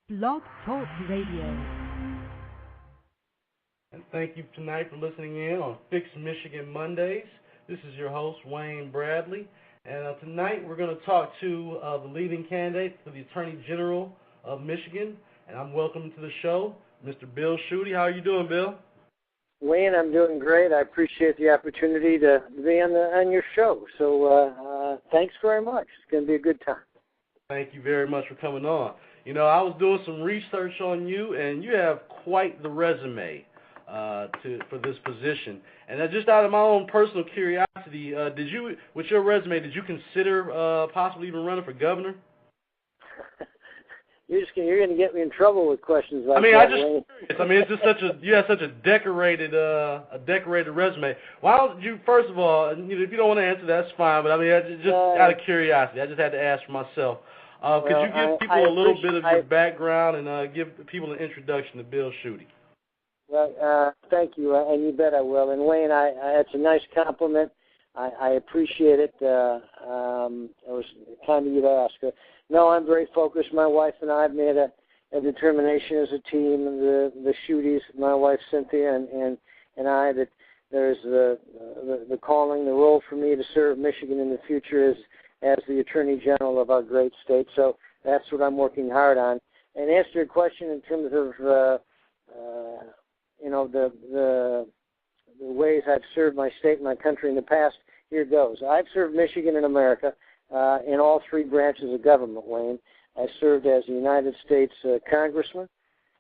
Blog Talk Radio. And thank you tonight for listening in on Fix Michigan Mondays. This is your host, Wayne Bradley. And tonight we're going to talk to the leading candidate for the Attorney General of Michigan. And I'm welcoming to the show Mr. Bill Schutte. How are you doing, Bill? Wayne, I'm doing great. I appreciate the opportunity to be on your show. So thanks very much. It's going to be a good time. Thank you very much for coming on. You know, I was doing some research on you, and you have quite the resume for this position. And just out of my own personal curiosity, with your resume, did you consider possibly even running for governor? You're going to get me in trouble with questions like that. It's just you have such a decorated resume. Why don't you, first of all, if you don't want to answer, that's fine. But just out of curiosity, I just had to ask for myself. Could you give people a little bit of your background and give people an introduction to Bill Schutte? Well, thank you, and you bet I will. And Wayne, it's a nice compliment. I appreciate it. It was kind of you to ask. No, I'm very focused. My wife and I have made a determination as a team, the Schuttes, my wife Cynthia and I, that there's the calling, the role for me to serve Michigan in the future as the Attorney General of our great state. So that's what I'm working hard on. And answer your question in terms of the ways I've served my state and my country in the past. Here goes. I've served Michigan and America in all three branches of government, Wayne. I served as a United States congressman,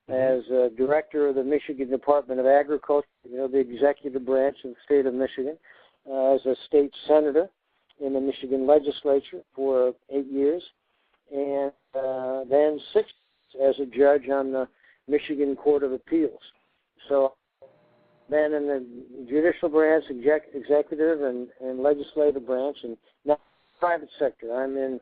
as director of the Michigan Department of Agriculture, the executive branch of the state of Michigan, as a state senator in the Michigan legislature for 8 years, and then 6 as a judge on the Michigan Court of Appeals. So then in the judicial branch, executive and legislative branch, and now private sector. I'm in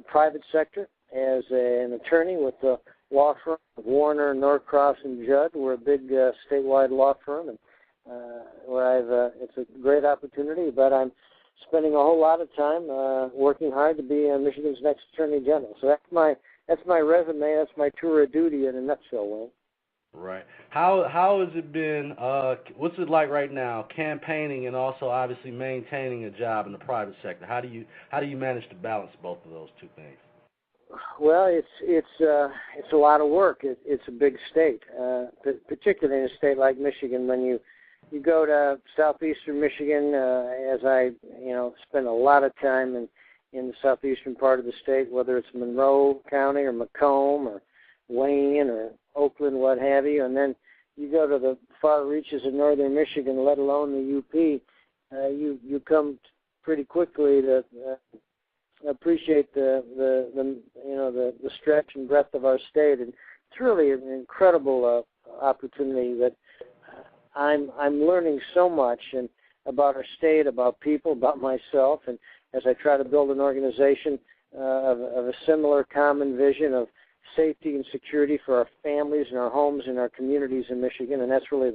private sector as an attorney with the law firm of Warner, Norcross, and Judd. We're a big statewide law firm, and where it's a great opportunity, but I'm spending a whole lot of time working hard to be Michigan's next Attorney General. So that's my resume. That's my tour of duty in a nutshell, Wayne. Right. How has it been? What's it like right now, campaigning and also obviously maintaining a job in the private sector? How do you manage to balance both of those two things? Well, it's a lot of work. It's a big state, particularly in a state like Michigan. When you go to southeastern Michigan, as I spend a lot of time in the southeastern part of the state, whether it's Monroe County or Macomb or Wayne or Oakland, what have you, and then you go to the far reaches of northern Michigan, let alone the UP, you come pretty quickly to appreciate the stretch and breadth of our state, and it's really an incredible opportunity that I'm learning so much and about our state, about people, about myself, and as I try to build an organization of a similar common vision of safety and security for our families and our homes and our communities in Michigan, and that's really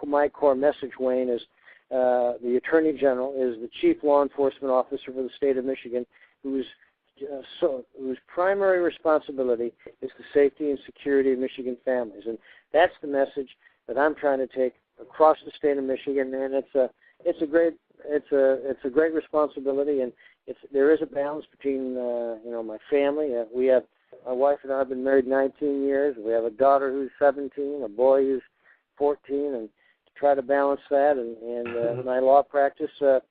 my core message, Wayne, is the Attorney General is the chief law enforcement officer for the state of Michigan, whose primary responsibility is the safety and security of Michigan families, and that's the message that I'm trying to take across the state of Michigan, and it's a great responsibility, and there is a balance between my family. My wife and I have been married 19 years. We have a daughter who's 17, a boy who's 14, and to try to balance that and my law practice, there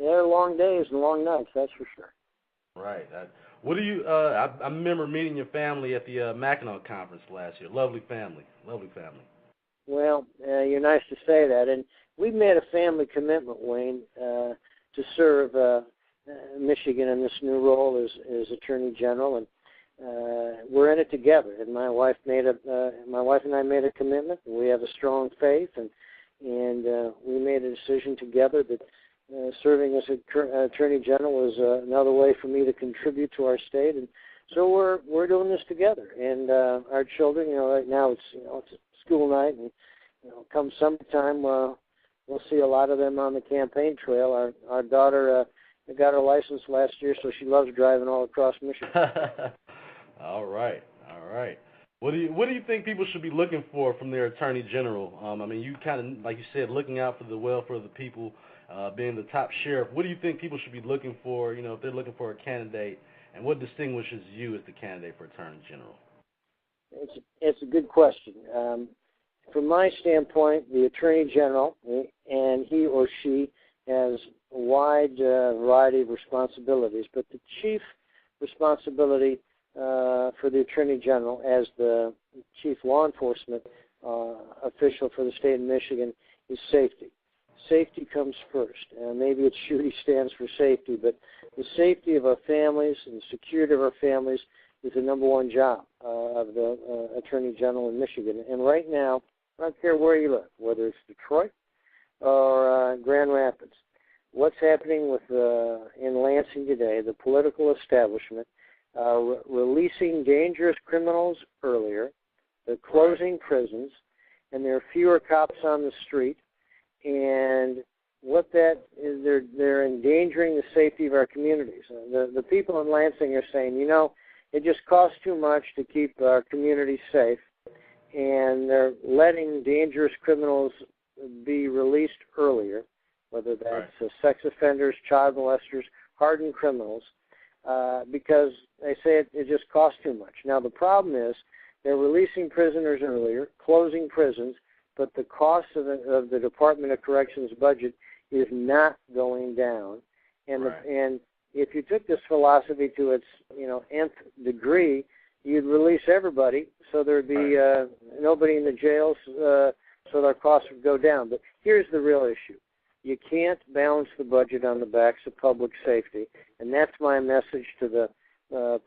are long days and long nights, that's for sure. Right. What do you? I remember meeting your family at the Mackinac conference last year. Lovely family. Well, you're nice to say that, and we've made a family commitment, Wayne, to serve Michigan in this new role as Attorney General, and we're in it together. And my wife and I made a commitment. And we have a strong faith, and we made a decision together that serving as Attorney General is another way for me to contribute to our state, and so we're doing this together. And our children, right now it's school night, and come summertime, we'll see a lot of them on the campaign trail. Our daughter got her license last year, so she loves driving all across Michigan. All right. What do you think people should be looking for from their attorney general? I mean, you kind of, like you said, looking out for the welfare of the people, being the top sheriff. What do you think people should be looking for? You know, if they're looking for a candidate, and what distinguishes you as the candidate for attorney general? It's a good question. From my standpoint, the attorney general, and he or she has a wide variety of responsibilities, but the chief responsibility for the Attorney General as the chief law enforcement official for the state of Michigan is safety. Safety comes first. Maybe it's Schutte stands for safety, but the safety of our families and the security of our families is the number one job of the Attorney General in Michigan. And right now, I don't care where you live, whether it's Detroit or Grand Rapids, what's happening with in Lansing today, the political establishment, releasing dangerous criminals earlier, they're closing prisons, and there are fewer cops on the street. And what that is, they're endangering the safety of our communities. The people in Lansing are saying, you know, it just costs too much to keep our communities safe, and they're letting dangerous criminals be released earlier, whether that's sex offenders, child molesters, hardened criminals, because they say it just costs too much. Now, the problem is they're releasing prisoners earlier, closing prisons, but the cost of the Department of Corrections budget is not going down. And and if you took this philosophy to its nth degree, you'd release everybody, so there'd be nobody in the jails, so their costs would go down. But here's the real issue. You can't balance the budget on the backs of public safety, and that's my message to the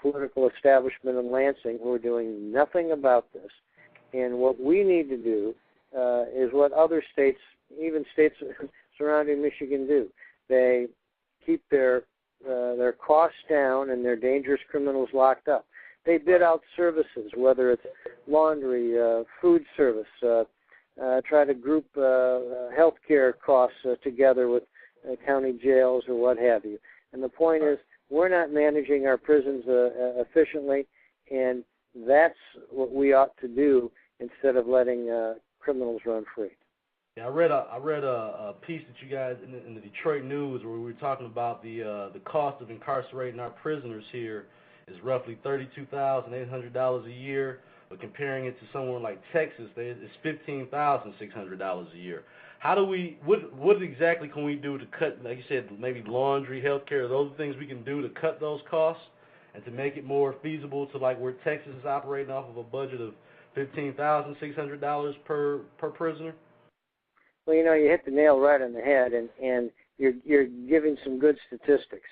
political establishment in Lansing, who are doing nothing about this. And what we need to do is what other states, even states surrounding Michigan, do. They keep their costs down and their dangerous criminals locked up. They bid out services, whether it's laundry, food service, try to group health care costs together with county jails or what have you. And the point is, we're not managing our prisons efficiently, and that's what we ought to do instead of letting criminals run free. Yeah, I read a piece that you guys in the Detroit News where we were talking about the cost of incarcerating our prisoners here is roughly $32,800 a year, but comparing it to somewhere like Texas, it's $15,600 a year. How do what exactly can we do to cut, like you said, maybe laundry, healthcare, those are things we can do to cut those costs and to make it more feasible to like where Texas is operating off of a budget of $15,600 per prisoner? Well, you hit the nail right on the head, and you're giving some good statistics.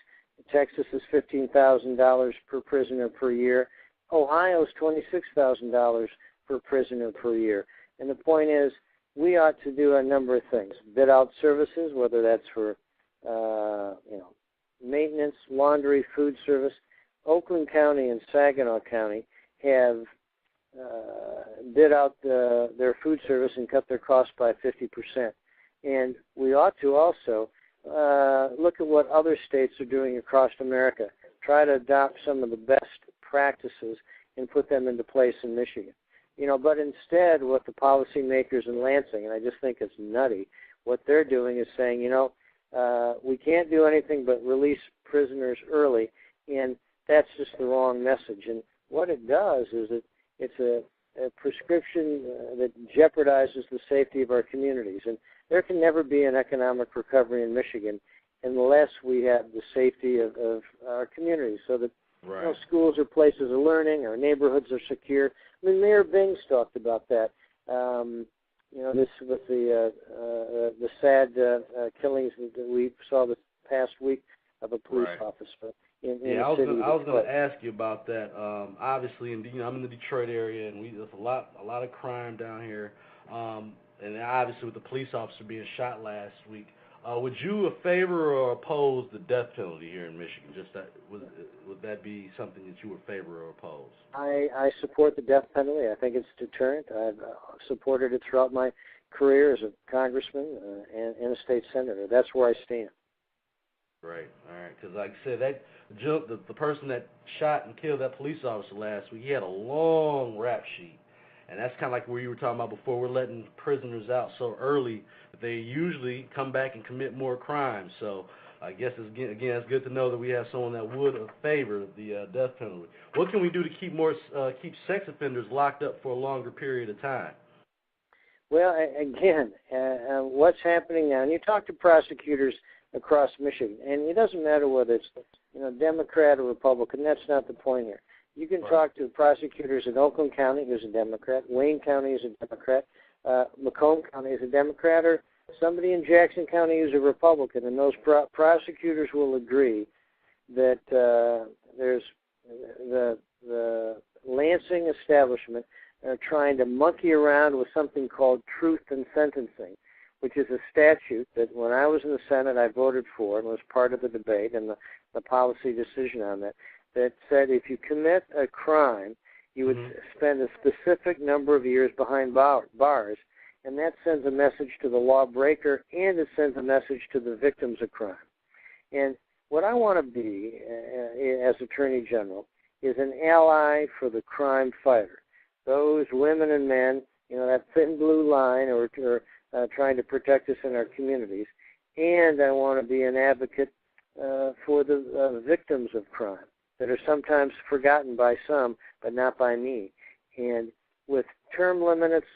Texas is $15,000 per prisoner per year. Ohio's $26,000 per prisoner per year. And the point is, we ought to do a number of things. Bid out services, whether that's for maintenance, laundry, food service. Oakland County and Saginaw County have bid out their food service and cut their costs by 50%. And we ought to also look at what other states are doing across America. Try to adopt some of the best practices and put them into place in Michigan. But instead, what the policymakers in Lansing, and I just think it's nutty, what they're doing is saying, we can't do anything but release prisoners early, and that's just the wrong message. And what it does is it's a prescription that jeopardizes the safety of our communities. And there can never be an economic recovery in Michigan unless we have the safety of our communities, so that schools are places of learning, our neighborhoods are secure. I mean, Mayor Bing's talked about that. This with the sad killings that we saw this past week of a police officer. I was going to ask you about that. Obviously, I'm in the Detroit area, and there's a lot of crime down here. And obviously, with the police officer being shot last week, would you favor or oppose the death penalty here in Michigan? Would that be something that you would favor or oppose? I support the death penalty. I think it's deterrent. I've supported it throughout my career as a congressman and a state senator. That's where I stand. Right. All right. Because like I said, the person that shot and killed that police officer last week, he had a long rap sheet. And that's kind of like where you were talking about before. We're letting prisoners out so early that they usually come back and commit more crimes. So I guess, again, it's good to know that we have someone that would favor the death penalty. What can we do to keep sex offenders locked up for a longer period of time? Well, again, what's happening now, and you talk to prosecutors across Michigan, and it doesn't matter whether it's Democrat or Republican. That's not the point here. You can talk to prosecutors in Oakland County who's a Democrat, Wayne County is a Democrat, Macomb County is a Democrat, or somebody in Jackson County who's a Republican, and those prosecutors will agree that there's the Lansing establishment are trying to monkey around with something called truth in sentencing, which is a statute that when I was in the Senate I voted for and was part of the debate and the policy decision on that said if you commit a crime, you would spend a specific number of years behind bars, and that sends a message to the lawbreaker and it sends a message to the victims of crime. And what I want to be as Attorney General is an ally for the crime fighter. Those women and men, that thin blue line or trying to protect us in our communities. And I want to be an advocate for the victims of crime that are sometimes forgotten by some, but not by me. And with term limits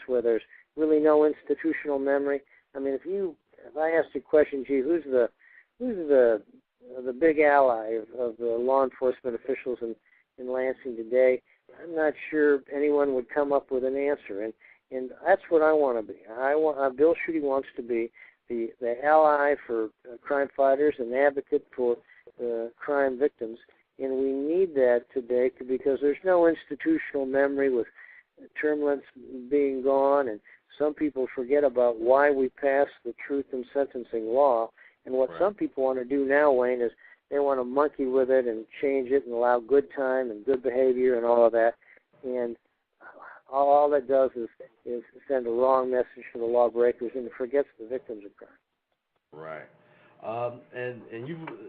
where there's really no institutional memory. I mean, if I ask the question, gee, who's the big ally of the law enforcement officials in Lansing today, I'm not sure anyone would come up with an answer. And that's what I want to be. Bill Schutte wants to be the ally for crime fighters and advocate for crime victims. And we need that today because there's no institutional memory with term limits being gone, and some people forget about why we passed the truth in sentencing law. And what some people want to do now, Wayne, is they want to monkey with it and change it and allow good time and good behavior and all of that. And all that does is send a wrong message to the lawbreakers and it forgets the victims of crime. Right. And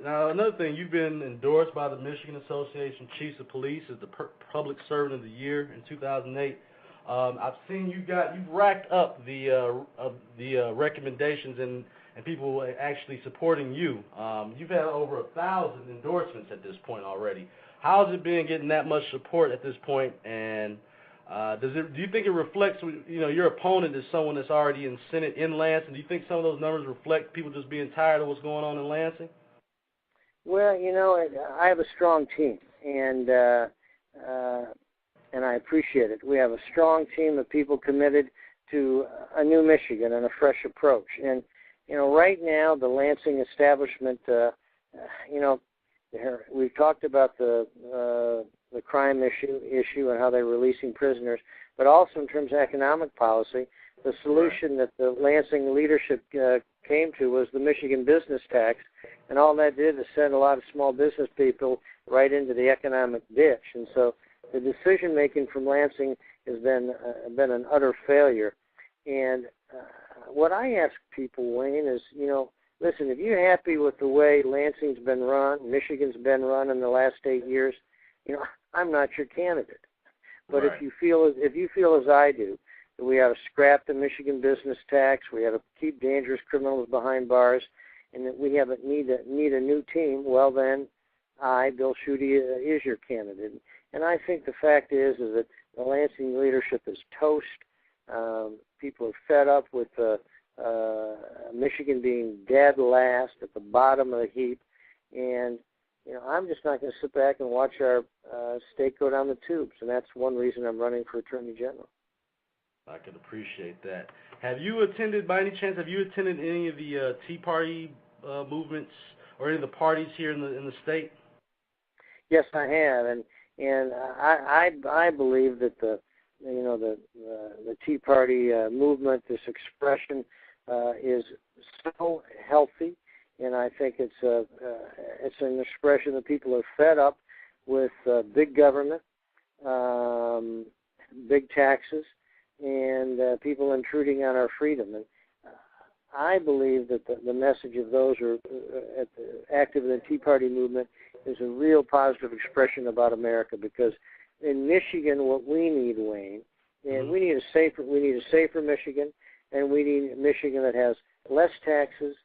now another thing, you've been endorsed by the Michigan Association of Chiefs of Police as the Public Servant of the Year in 2008. I've seen you've racked up the recommendations and people actually supporting you. You've had over 1,000 endorsements at this point already. How's it been getting that much support at this point? And do you think it reflects, your opponent is someone that's already in Senate in Lansing? Do you think some of those numbers reflect people just being tired of what's going on in Lansing? Well, I have a strong team, and I appreciate it. We have a strong team of people committed to a new Michigan and a fresh approach. And, right now the Lansing establishment, we've talked about the crime issue and how they're releasing prisoners, but also in terms of economic policy, the solution that the Lansing leadership came to was the Michigan business tax, and all that did is send a lot of small business people right into the economic ditch. And so the decision making from Lansing has been an utter failure. And what I ask people, Wayne, is listen, if you're happy with the way Lansing's been run, Michigan's been run in the last 8 years, I'm not your candidate. But if you feel as I do, that we ought to scrap the Michigan business tax, we ought to keep dangerous criminals behind bars, and that we need a new team, well then, Bill Schutte, is your candidate. And I think the fact is that the Lansing leadership is toast. People are fed up with Michigan being dead last at the bottom of the heap, and I'm just not going to sit back and watch our state go down the tubes, and that's one reason I'm running for Attorney General. I can appreciate that. By any chance, have you attended any of the Tea Party movements or any of the parties here in the state? Yes, I have, and I believe that the Tea Party movement, this expression, is so healthy, and I think it's an expression that people are fed up with big government, big taxes, and people intruding on our freedom. And I believe that the message of those who are active in the Tea Party movement is a real positive expression about America, because in Michigan what we need, Wayne, and we need a safer Michigan, and we need a Michigan that has less taxes,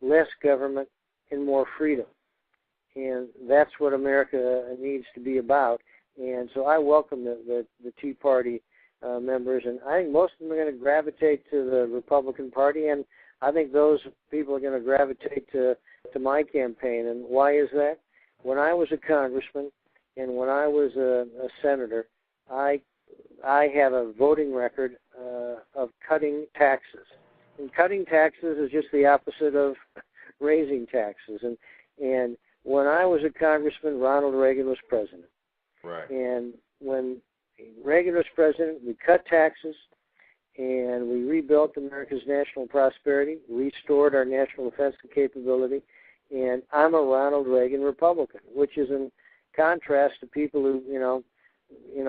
less government, and more freedom. And that's what America needs to be about. And so I welcome the Tea Party members, and I think most of them are going to gravitate to the Republican Party, and I think those people are going to gravitate to my campaign. And why is that? When I was a congressman and when I was a senator, I have a voting record of cutting taxes. And cutting taxes is just the opposite of raising taxes. And when I was a congressman, Ronald Reagan was president. Right. And when Reagan was president, we cut taxes, and we rebuilt America's national prosperity, restored our national defensive capability, and I'm a Ronald Reagan Republican, which is in contrast to people who,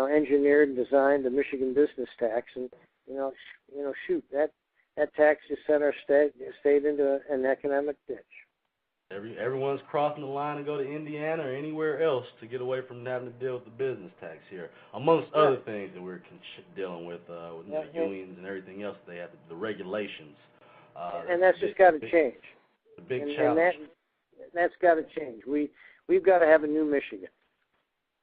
engineered and designed the Michigan business tax, and shoot, that tax just sent our state into an economic ditch. Everyone's crossing the line to go to Indiana or anywhere else to get away from having to deal with the business tax here, amongst other things that we're dealing with unions and everything else. They have the regulations. And that's just got to change. The big challenge. And that's got to change. We've got to have a new Michigan.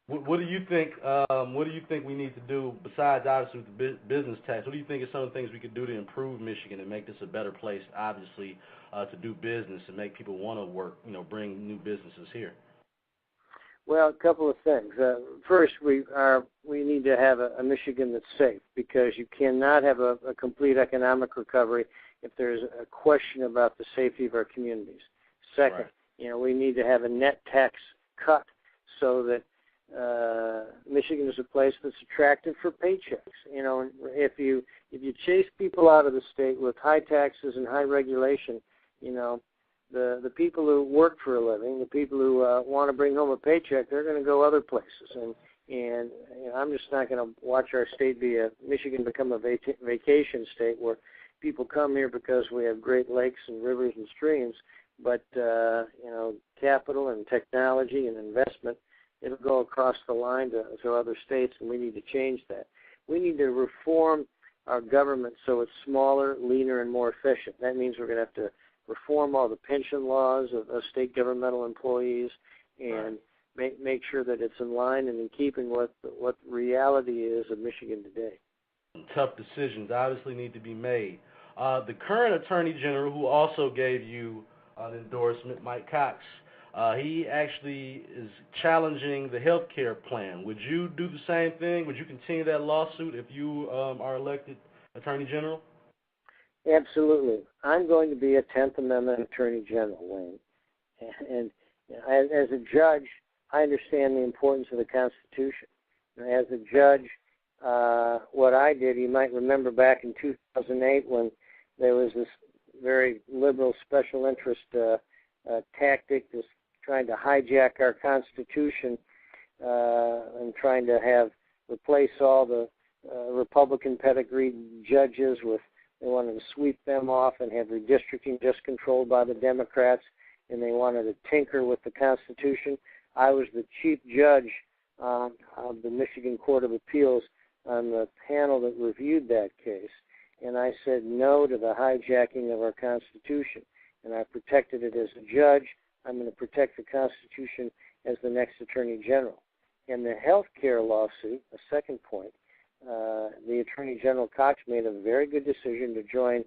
What do you think? What do you think we need to do besides obviously with the business tax? What do you think are some of the things we could do to improve Michigan and make this a better place, obviously, to do business and make people want to work? Bring new businesses here. Well, a couple of things. First, we need to have a Michigan that's safe, because you cannot have a complete economic recovery if there's a question about the safety of our communities. Second, we need to have a net tax cut so that Michigan is a place that's attractive for paychecks. If you chase people out of the state with high taxes and high regulation, the people who work for a living, the people who want to bring home a paycheck, they're going to go other places. And I'm just not going to watch our state Michigan become a vacation state where people come here because we have great lakes and rivers and streams, but capital and technology and investment, it'll go across the line to other states, and we need to change that. We need to reform our government so it's smaller, leaner, and more efficient. That means we're going to have to reform all the pension laws of state governmental employees and make sure that it's in line and in keeping with what the reality is of Michigan today. Tough decisions obviously need to be made. The current Attorney General, who also gave you an endorsement, Mike Cox, he actually is challenging the health care plan. Would you do the same thing? Would you continue that lawsuit if you are elected Attorney General? Absolutely. I'm going to be a 10th Amendment Attorney General, Wayne. And as a judge, I understand the importance of the Constitution. As a judge, what I did, you might remember back in 2008 when there was this very liberal special interest tactic, this trying to hijack our Constitution and trying to replace all the Republican pedigreed judges with, they wanted to sweep them off and have redistricting just controlled by the Democrats, and they wanted to tinker with the Constitution. I was the chief judge of the Michigan Court of Appeals on the panel that reviewed that case, and I said no to the hijacking of our Constitution, and I protected it as a judge. I'm going to protect the Constitution as the next Attorney General. And the health care lawsuit, a second point, the Attorney General Cox made a very good decision to join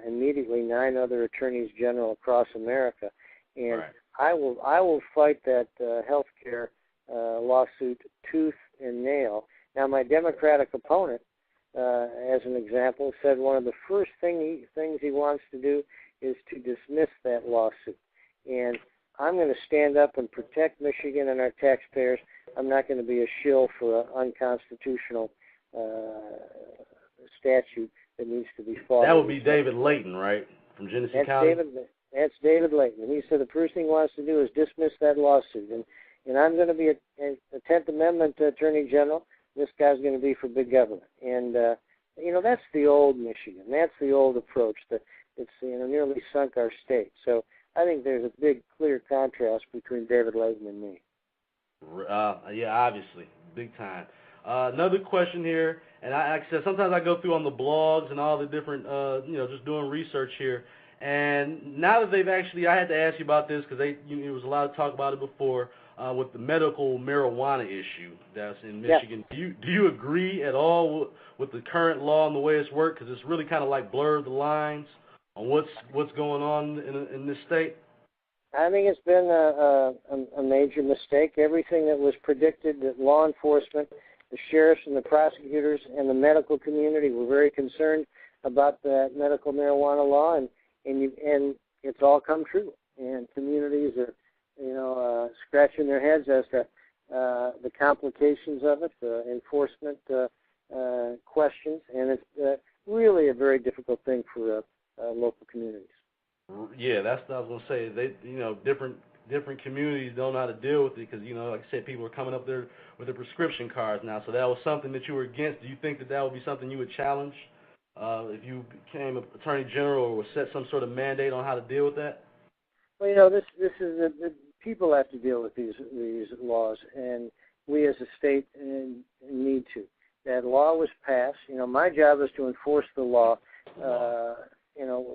immediately 9 other Attorneys General across America. And I will fight that health care lawsuit tooth and nail. Now, my Democratic opponent, as an example, said one of the first things he wants to do is to dismiss that lawsuit. And I'm going to stand up and protect Michigan and our taxpayers. I'm not going to be a shill for an unconstitutional statute that needs to be fought. That would be David Layton, right, from Genesee County? That's David Layton. And he said the first thing he wants to do is dismiss that lawsuit. And I'm going to be a 10th Amendment Attorney General. This guy's going to be for big government. And, that's the old Michigan. That's the old approach that it's nearly sunk our state. So I think there's a big, clear contrast between David Layton and me. Yeah, obviously, big time. Another question here, and like I said, sometimes I go through on the blogs and all the different, just doing research here. And now that they've actually, I had to ask you about this because there was a lot of talk about it before with the medical marijuana issue that's in Yes. Michigan. Do you agree at all with the current law and the way it's worked? Because it's really kind of like blurred the lines on what's going on in this state. I think it's been a major mistake. Everything that was predicted, that law enforcement, the sheriffs and the prosecutors and the medical community were very concerned about that medical marijuana law, and it's all come true. And communities are, scratching their heads as to the complications of it, the enforcement questions, and it's really a very difficult thing for local communities. Yeah, that's what I was gonna say. Different communities don't know how to deal with it because like I said, people are coming up there with their prescription cards now. So that was something that you were against. Do you think that would be something you would challenge if you became attorney general or would set some sort of mandate on how to deal with that? Well, this is the people have to deal with these laws, and we as a state need to. That law was passed. My job is to enforce the law.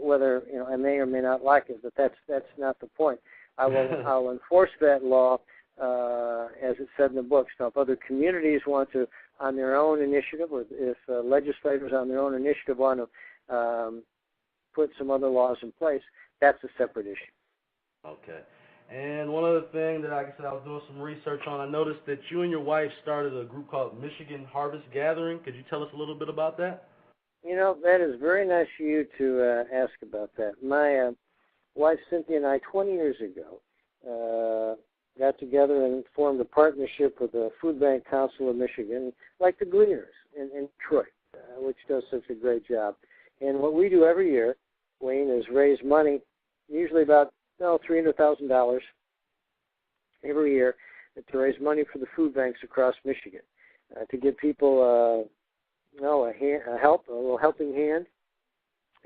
Whether I may or may not like it, but that's not the point. I'll enforce that law as it said in the books. Now, if other communities want to, on their own initiative, or if legislators on their own initiative want to put some other laws in place, that's a separate issue. Okay. And one other thing that, like I said, I was doing some research on, I noticed that you and your wife started a group called Michigan Harvest Gathering. Could you tell us a little bit about that? That is very nice of you to ask about that. My wife Cynthia and I, 20 years ago, got together and formed a partnership with the Food Bank Council of Michigan, like the Gleaners in Detroit, which does such a great job. And what we do every year, Wayne, is raise money, usually about $300,000 every year, to raise money for the food banks across Michigan, to give people a little helping hand,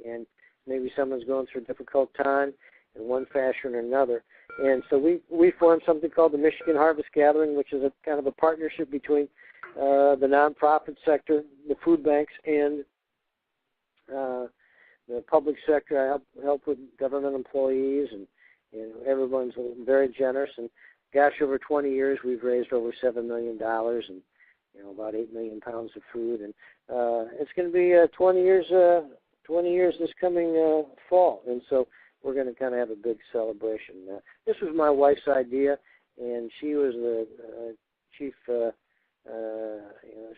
and maybe someone's going through a difficult time in one fashion or another. And so we formed something called the Michigan Harvest Gathering, which is a kind of a partnership between the nonprofit sector, the food banks, and the public sector. I help with government employees, and everyone's very generous. And gosh, over 20 years, we've raised over $7 million and about 8 million pounds of food. And it's going to be 20 years this coming fall. And so we're going to kind of have a big celebration. This was my wife's idea, and she was the chief.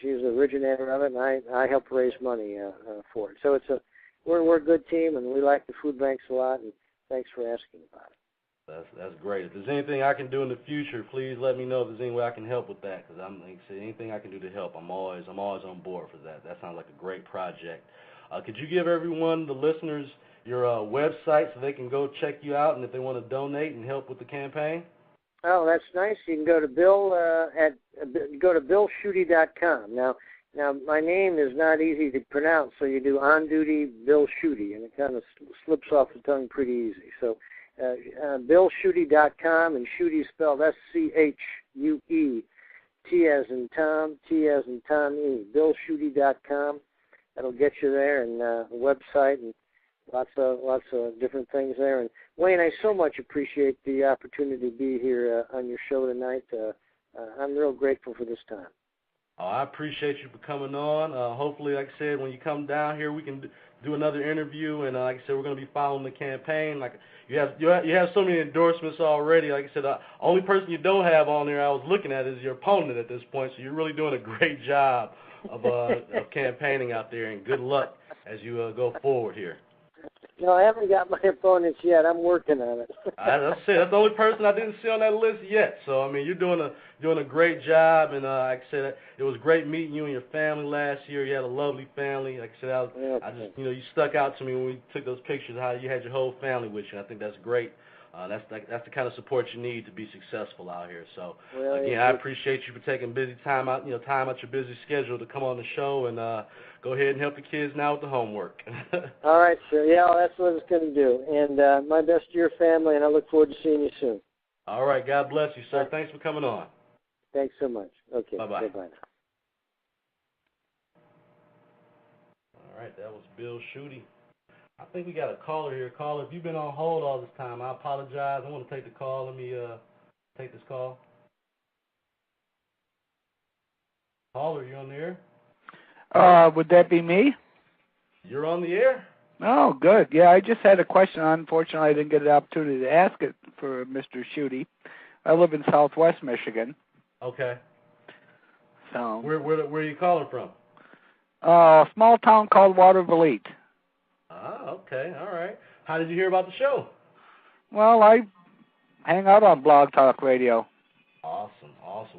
She was the originator of it, and I helped raise money for it. So we're a good team, and we like the food banks a lot. And thanks for asking about it. That's great. If there's anything I can do in the future, please let me know if there's any way I can help with that. Because I'm like I said, anything I can do to help, I'm always on board for that. That sounds like a great project. Could you give everyone, the listeners, your website so they can go check you out, and if they want to donate and help with the campaign? Oh, that's nice. You can go to BillSchutte.com. Now my name is not easy to pronounce, so you do on duty Bill Schutte, and it kind of slips off the tongue pretty easy. So BillSchutte.com, and Schutte spelled SCHUE, T as in Tom, T as in Tommy, BillSchutte.com. That'll get you there, and a website, and lots of different things there. And Wayne, I so much appreciate the opportunity to be here on your show tonight. I'm real grateful for this time. Oh, I appreciate you for coming on. Hopefully, like I said, when you come down here, we can do another interview. And like I said, we're going to be following the campaign. Like you have so many endorsements already. Like I said, the only person you don't have on there I was looking at is your opponent at this point. So you're really doing a great job of campaigning out there. And good luck as you go forward here. No, I haven't got my opponents yet. I'm working on it. That's the only person I didn't see on that list yet. So I mean, you're doing a great job, and like I said, it was great meeting you and your family last year. You had a lovely family. Like I said, I just you stuck out to me when we took those pictures. How you had your whole family with you. I think that's great. That's the kind of support you need to be successful out here. So again, I appreciate you for taking time out your busy schedule to come on the show and go ahead and help the kids now with the homework. All right, sir. Yeah, that's what it's going to do. And my best to your family, and I look forward to seeing you soon. All right. God bless you, sir. Thanks for coming on. Thanks so much. Okay. Bye-bye. Bye-bye. All right, that was Bill Schutte. I think we got a caller here. Caller, if you've been on hold all this time, I apologize. I want to take the call. Let me take this call. Caller, you on the air? Would that be me? You're on the air? Oh, good. Yeah, I just had a question. Unfortunately, I didn't get an opportunity to ask it for Mr. Schutte. I live in Southwest Michigan. Okay. So. Where are you calling from? A small town called Watervliet. Ah, okay. All right. How did you hear about the show? Well, I hang out on Blog Talk Radio. Awesome.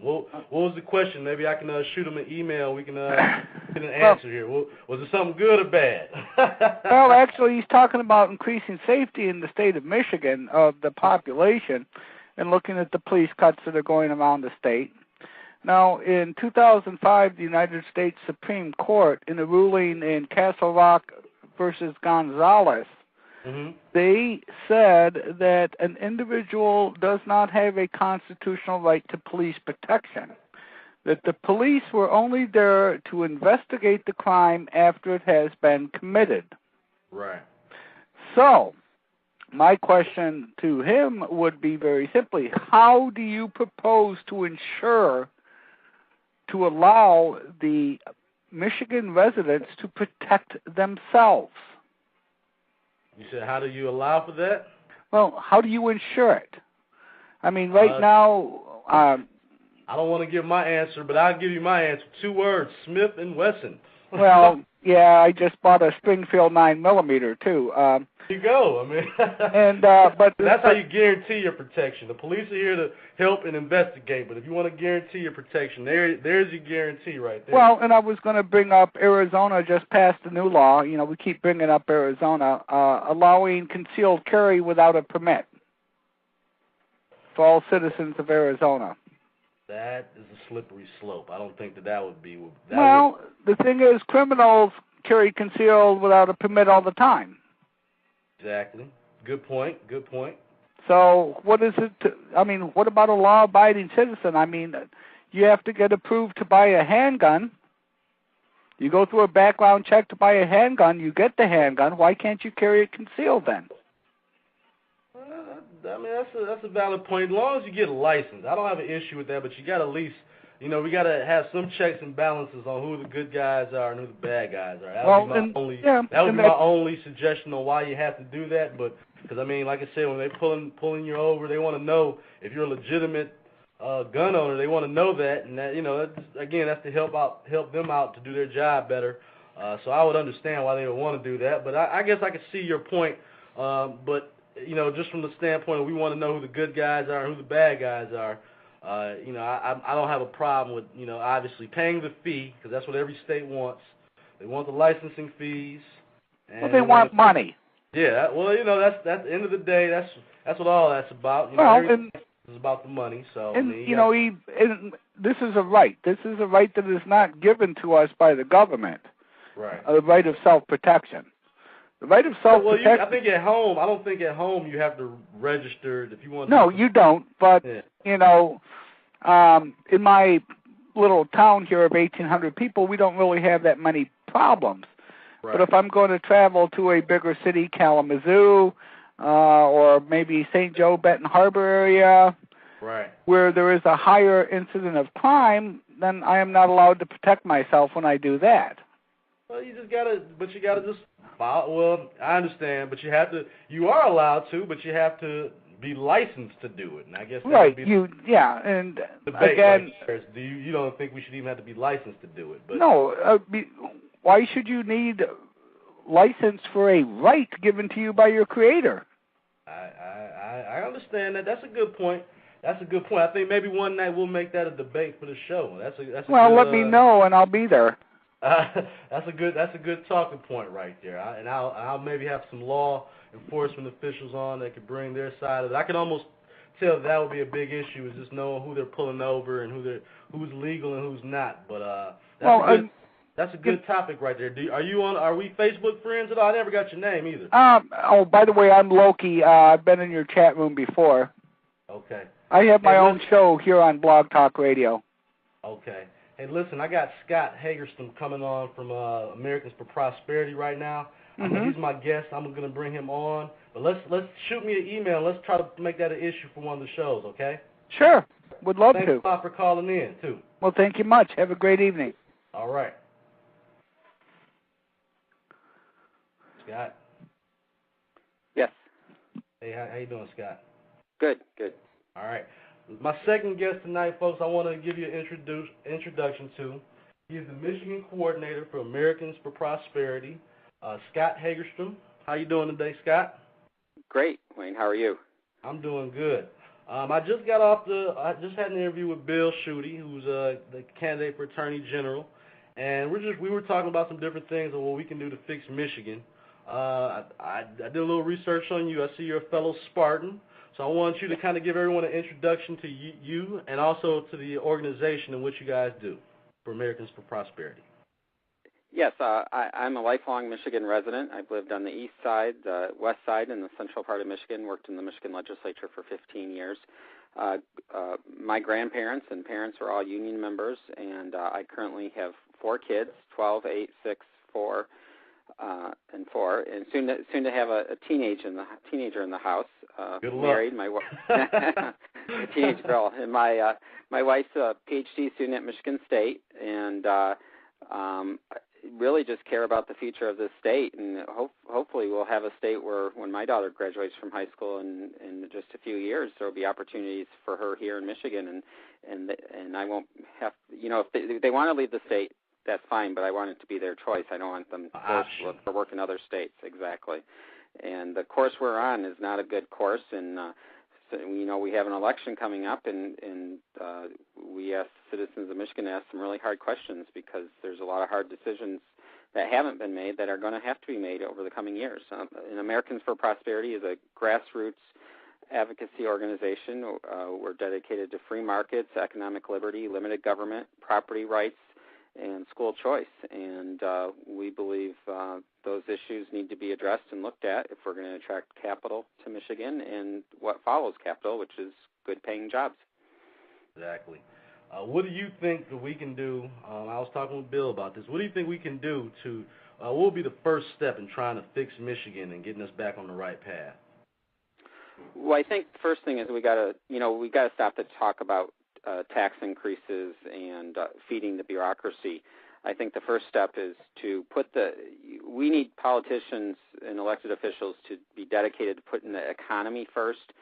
What was the question? Maybe I can shoot him an email. We can get an answer here. Was it something good or bad? Well, actually, he's talking about increasing safety in the state of Michigan of the population and looking at the police cuts that are going around the state. Now, in 2005, the United States Supreme Court, in a ruling in Castle Rock versus Gonzalez, they said that an individual does not have a constitutional right to police protection, that the police were only there to investigate the crime after it has been committed. Right. So, my question to him would be very simply, how do you propose to ensure, to allow the Michigan residents to protect themselves? You said, how do you allow for that? Well, how do you ensure it? I mean, right now... I don't want to give my answer, but I'll give you my answer. 2 words, Smith & Wesson. Well, yeah, I just bought a Springfield 9mm, too. There you go. I mean, but that's how you guarantee your protection. The police are here to help and investigate, but if you want to guarantee your protection, there's your guarantee right there. Well, and I was going to bring up Arizona just passed a new law. You know, we keep bringing up Arizona, allowing concealed carry without a permit for all citizens of Arizona. That is a slippery slope. I don't think that would be... The thing is, criminals carry concealed without a permit all the time. Exactly. Good point. So what is it? What about a law-abiding citizen? I mean, you have to get approved to buy a handgun. You go through a background check to buy a handgun. You get the handgun. Why can't you carry it concealed then? I mean, that's a valid point. As long as you get a license, I don't have an issue with that. But you got to at least, we got to have some checks and balances on who the good guys are and who the bad guys are. That would be my only suggestion on why you have to do that. But because I mean, like I said, when they pulling you over, they want to know if you're a legitimate gun owner. They want to know that, and that that's to help them out to do their job better. So I would understand why they would want to do that. But I guess I could see your point. But just from the standpoint of we want to know who the good guys are and who the bad guys are, I don't have a problem with, obviously paying the fee, because that's what every state wants. They want the licensing fees. And well, they want money. Yeah, well, that's at the end of the day, that's what all that's about. Everything is about the money. So, this is a right. This is a right that is not given to us by the government. Right. The right of self-protection. The right of self-protection. Well, I think at home, I don't think at home you have to register if you want. No, you don't. But in my little town here of 1,800 people, we don't really have that many problems. Right. But if I'm going to travel to a bigger city, Kalamazoo, or maybe St. Joe, Benton Harbor area, right, where there is a higher incident of crime, then I am not allowed to protect myself when I do that. Well, you gotta just follow. Well, I understand, but you are allowed to, but you have to be licensed to do it, and I guess that would be and debate again, right. You don't think we should even have to be licensed to do it? But no, why should you need license for a right given to you by your creator? I understand that. That's a good point. I think maybe one night we'll make that a debate for the show. That's a well, good, let me know and I'll be there. That's a good talking point right there. I'll maybe have some law enforcement officials on that could bring their side of it. I can almost tell that would be a big issue, is just knowing who they're pulling over and who's legal and who's not. But that's a good topic right there. Are we Facebook friends at all? I never got your name either. By the way, I'm Loki. I've been in your chat room before. Okay. I have my own show here on Blog Talk Radio. Okay. Hey, listen, I got Scott Hagerstorm coming on from Americans for Prosperity right now. He's my guest. I'm going to bring him on. But let's shoot me an email. Let's try to make that an issue for one of the shows, okay? Sure. Would love to. Thanks a lot for calling in, too. Well, thank you much. Have a great evening. All right. Scott? Yes. Hey, how you doing, Scott? Good. All right. My second guest tonight, folks, I want to give you an introduction to. He is the Michigan coordinator for Americans for Prosperity, Scott Hagerstorm. How you doing today, Scott? Great, Wayne. How are you? I'm doing good. I just had an interview with Bill Schutte, who's the candidate for Attorney General, and we were talking about some different things of what we can do to fix Michigan. I did a little research on you. I see you're a fellow Spartan, so I want you to kind of give everyone an introduction to you and also to the organization and what you guys do for Americans for Prosperity. Yes, I'm a lifelong Michigan resident. I've lived on the east side, the west side, and the central part of Michigan, worked in the Michigan legislature for 15 years. My grandparents and parents were all union members, and I currently have 4 kids, 12, 8, 6, 4, and 4, and soon to have a teenager in the house. Good luck. Married, my wife, a teenage girl, and my wife's a PhD student at Michigan State, and really just care about the future of this state, and hopefully we'll have a state where when my daughter graduates from high school in just a few years, there will be opportunities for her here in Michigan, and I won't have, if they want to leave the state, that's fine, but I want it to be their choice. I don't want them forced to look for work in other states. Exactly. And the course we're on is not a good course, and so, we have an election coming up, and we ask citizens of Michigan to ask some really hard questions, because there's a lot of hard decisions that haven't been made that are going to have to be made over the coming years. And Americans for Prosperity is a grassroots advocacy organization. We're dedicated to free markets, economic liberty, limited government, property rights, and school choice. And we believe those issues need to be addressed and looked at if we're going to attract capital to Michigan and what follows capital, which is good-paying jobs. Exactly. What do you think that we can do? I was talking with Bill about this. What do you think we can do to, what will be the first step in trying to fix Michigan and getting us back on the right path? Well, I think the first thing is we got to stop the talk about tax increases and feeding the bureaucracy. I think the first step is to we need politicians and elected officials to be dedicated to putting the economy first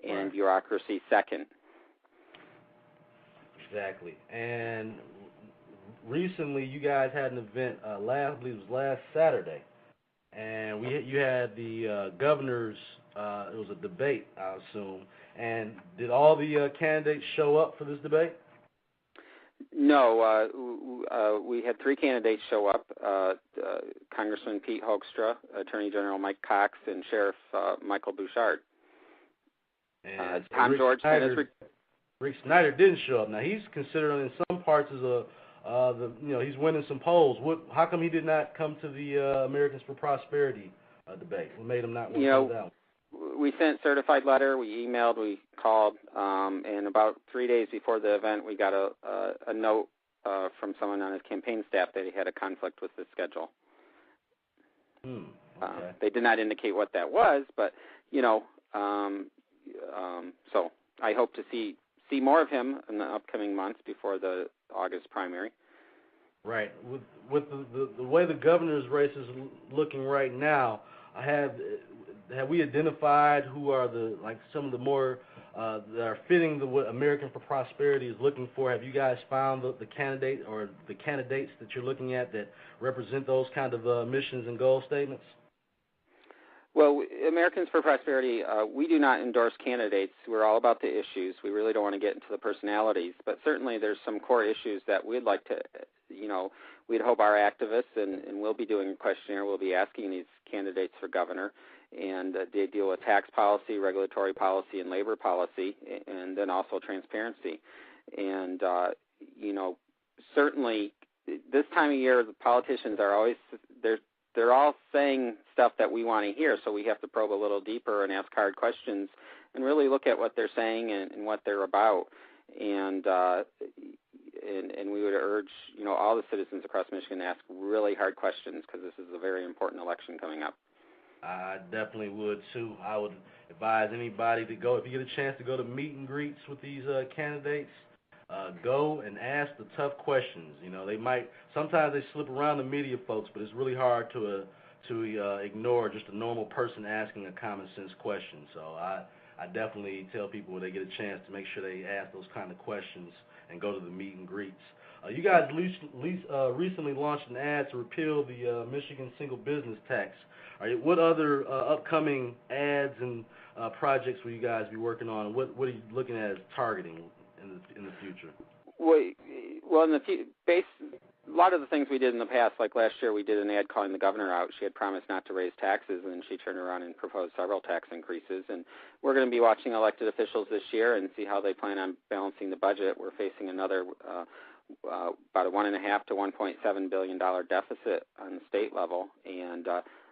and right. Bureaucracy second. Exactly. And recently you guys had an event, I believe it was last Saturday, and you had the governors, it was a debate, I assume, and did all the candidates show up for this debate? No, we had 3 candidates show up, Congressman Pete Hoekstra, Attorney General Mike Cox, and Sheriff Michael Bouchard. And Tom George Rick Snyder didn't show up. Now, he's considered in some parts as he's winning some polls. How come he did not come to the Americans for Prosperity debate? What made him not want to go down? We sent certified letter, we emailed, we called, and about 3 days before the event, we got a note from someone on his campaign staff that he had a conflict with the schedule. Okay. They did not indicate what that was, but so I hope to see more of him in the upcoming months before the August primary. Right. With the way the governor's race is looking right now, have we identified who are some of the more that are fitting what American for Prosperity is looking for? Have you guys found the candidate or the candidates that you're looking at that represent those kind of missions and goal statements? Well, Americans for Prosperity, we do not endorse candidates. We're all about the issues. We really don't want to get into the personalities, but certainly there's some core issues that we'd like to, we'd hope our activists, and we'll be doing a questionnaire, we'll be asking these candidates for governor, and they deal with tax policy, regulatory policy, and labor policy, and then also transparency. And, certainly this time of year, the politicians are always, they're all saying stuff that we want to hear, so we have to probe a little deeper and ask hard questions and really look at what they're saying and what they're about. And we would urge, all the citizens across Michigan to ask really hard questions, because this is a very important election coming up. I definitely would too. I would advise anybody to go, if you get a chance to go to meet and greets with these candidates, go and ask the tough questions. Sometimes they slip around the media folks, but it's really hard to ignore just a normal person asking a common sense question. So I definitely tell people when they get a chance to make sure they ask those kind of questions and go to the meet and greets. You guys recently launched an ad to repeal the Michigan single business tax. What other upcoming ads and projects will you guys be working on? What are you looking at as targeting in the future? Well, in the a lot of the things we did in the past, like last year, we did an ad calling the governor out. She had promised not to raise taxes, and she turned around and proposed several tax increases. And we're going to be watching elected officials this year and see how they plan on balancing the budget. We're facing another about a $1.5 to $1.7 billion deficit on the state level, and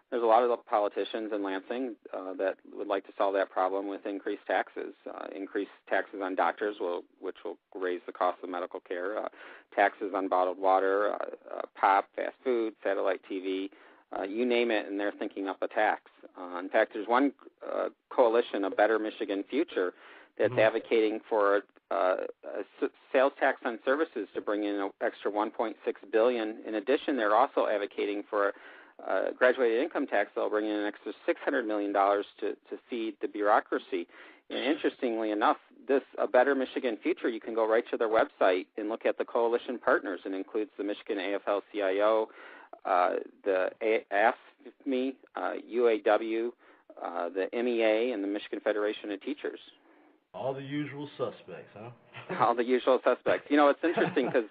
there's a lot of politicians in Lansing that would like to solve that problem with increased taxes. Increased taxes on doctors, which will raise the cost of medical care. Taxes on bottled water, pop, fast food, satellite TV, you name it, and they're thinking up a tax. In fact, there's one coalition, A Better Michigan Future, that's advocating for a sales tax on services to bring in an extra $1.6 billion. In addition, they're also advocating for graduated income tax. They'll bring in an extra $600 million to feed the bureaucracy. And interestingly enough, this A Better Michigan Future, you can go right to their website and look at the coalition partners. It includes the Michigan AFL-CIO, the AFSCME, UAW, the MEA, and the Michigan Federation of Teachers. All the usual suspects, huh? All the usual suspects. It's interesting because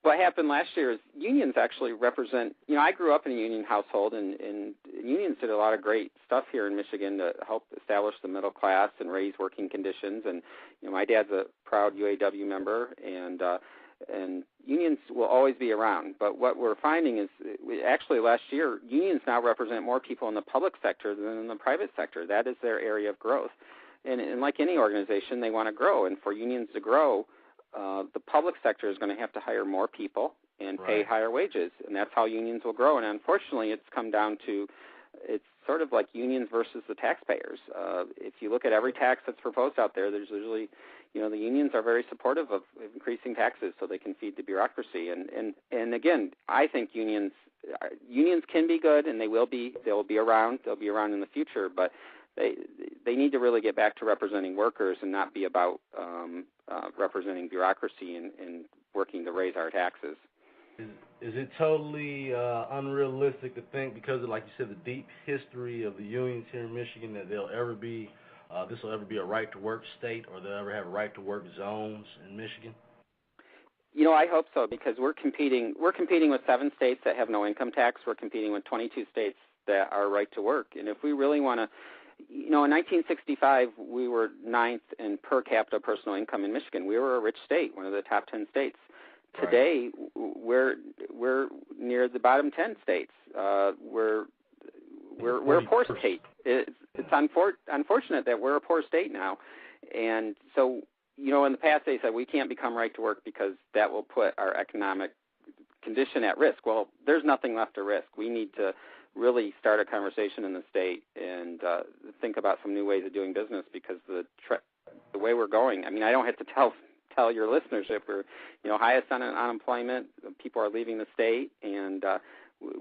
what happened last year is unions actually represent, I grew up in a union household, and unions did a lot of great stuff here in Michigan to help establish the middle class and raise working conditions. And, my dad's a proud UAW member, and unions will always be around. But what we're finding is, actually last year, unions now represent more people in the public sector than in the private sector. That is their area of growth. And like any organization, they want to grow. And for unions to grow, the public sector is going to have to hire more people and pay higher wages, and that's how unions will grow. And unfortunately, it's come down to, it's sort of like unions versus the taxpayers. If you look at every tax that's proposed out there, there's usually, the unions are very supportive of increasing taxes so they can feed the bureaucracy. And again, I think unions can be good, and they'll be around. They'll be around in the future, but they need to really get back to representing workers and not be about representing bureaucracy and working to raise our taxes. Is it totally unrealistic to think, because of, like you said, the deep history of the unions here in Michigan, that this will ever be a right-to-work state, or they'll ever have right-to-work zones in Michigan? I hope so, because we're competing with 7 states that have no income tax. We're competing with 22 states that are right-to-work. And if we really want to, in 1965, we were 9th in per capita personal income in Michigan. We were a rich state, one of the top 10 states. Today, we're near the bottom 10 states. We're a poor state. It's unfortunate that we're a poor state now, and so in the past they said we can't become right to work because that will put our economic condition at risk. Well, there's nothing left to risk. We need to really start a conversation in the state and think about some new ways of doing business, because the way we're going, I don't have to tell your listeners if we're, highest on unemployment, people are leaving the state, and